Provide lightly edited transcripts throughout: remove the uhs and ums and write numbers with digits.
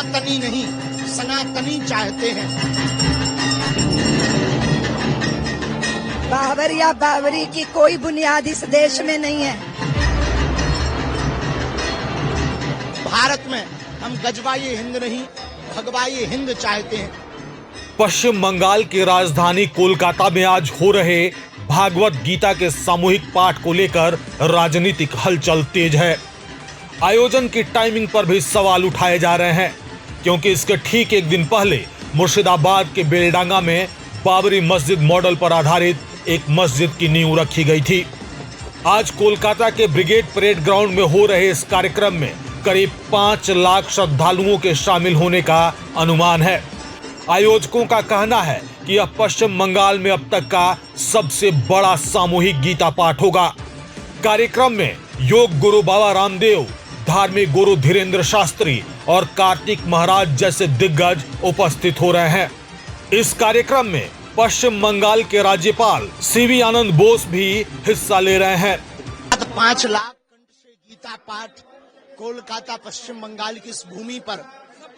सनातनी नहीं सनातनी चाहते हैं। बाबर या बाबरी की कोई बुनियाद इस देश में नहीं है। भारत में हम गजवाए हिंद नहीं भगवाए हिंद चाहते हैं। पश्चिम बंगाल की राजधानी कोलकाता में आज हो रहे भागवत गीता के सामूहिक पाठ को लेकर राजनीतिक हलचल तेज है। आयोजन की टाइमिंग पर भी सवाल उठाए जा रहे हैं, क्योंकि इसके ठीक एक दिन पहले मुर्शिदाबाद के बेलडांगा में बाबरी मस्जिद मॉडल पर आधारित एक मस्जिद की नींव रखी गई थी। आज कोलकाता के ब्रिगेड परेड ग्राउंड में हो रहे इस कार्यक्रम में करीब 5 लाख श्रद्धालुओं के शामिल होने का अनुमान है। आयोजकों का कहना है कि यह पश्चिम बंगाल में अब तक का सबसे बड़ा सामूहिक गीता पाठ होगा। कार्यक्रम में योग गुरु बाबा रामदेव, धार्मिक गुरु धीरेन्द्र शास्त्री और कार्तिक महाराज जैसे दिग्गज उपस्थित हो रहे हैं। इस कार्यक्रम में पश्चिम बंगाल के राज्यपाल सीवी आनंद बोस भी हिस्सा ले रहे हैं। 5 लाख कंठ से गीता पाठ कोलकाता पश्चिम बंगाल की इस भूमि पर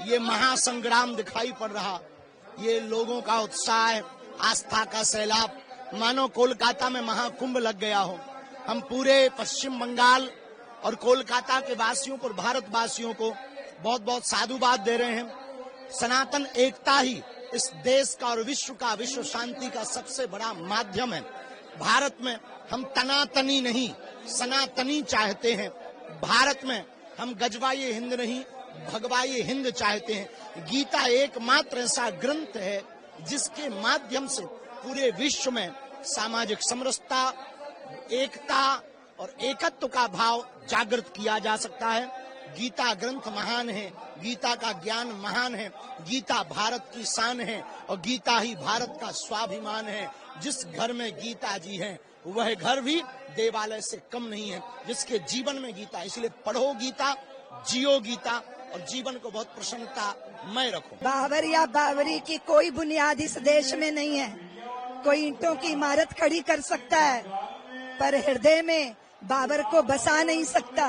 ये महासंग्राम दिखाई पड़ रहा। ये लोगों का उत्साह, आस्था का सैलाब, मानो कोलकाता में महाकुंभ लग गया हो। हम पूरे पश्चिम बंगाल और कोलकाता के वासियों को, भारतवासियों को बहुत बहुत साधुवाद दे रहे हैं। सनातन एकता ही इस देश का और विश्व का, विश्व शांति का सबसे बड़ा माध्यम है। भारत में हम तनातनी नहीं सनातनी चाहते हैं। भारत में हम गजवाए हिंद नहीं भगवाए हिंद चाहते हैं। गीता एकमात्र ऐसा ग्रंथ है जिसके माध्यम से पूरे विश्व में सामाजिक समरसता, एकता और एकत्व का भाव जागृत किया जा सकता है। गीता ग्रंथ महान है, गीता का ज्ञान महान है, गीता भारत की शान है और गीता ही भारत का स्वाभिमान है। जिस घर में गीता जी हैं वह घर भी देवालय से कम नहीं है, जिसके जीवन में गीता। इसलिए पढ़ो गीता, जियो गीता और जीवन को बहुत प्रसन्नतामय रखो। बाबर या बाबरी की कोई बुनियाद इस देश में नहीं है। कोई ईंटों की इमारत खड़ी कर सकता है, पर हृदय में बाबर को बसा नहीं सकता।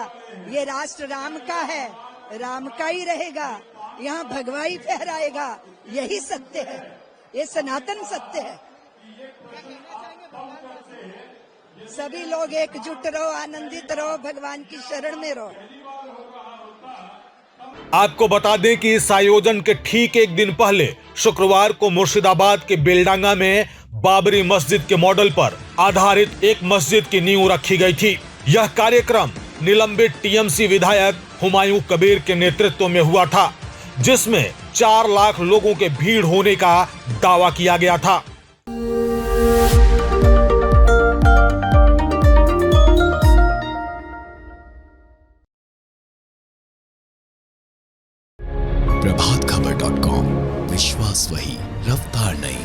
ये राष्ट्र राम का है, राम का ही रहेगा। यहाँ भगवाई फहराएगा, यही सत्य है, ये सनातन सत्य है। सभी लोग एकजुट रहो, आनंदित रहो, भगवान की शरण में रहो। आपको बता दें कि इस आयोजन के ठीक एक दिन पहले शुक्रवार को मुर्शिदाबाद के बेलडांगा में बाबरी मस्जिद के मॉडल पर आधारित एक मस्जिद की नींव रखी गई थी। यह कार्यक्रम निलंबित टीएमसी विधायक हुमायूं कबीर के नेतृत्व में हुआ था, जिसमें 4 लाख लोगों के भीड़ होने का दावा किया गया था। प्रभातखबर.com, विश्वास वही, रफ्तार नहीं।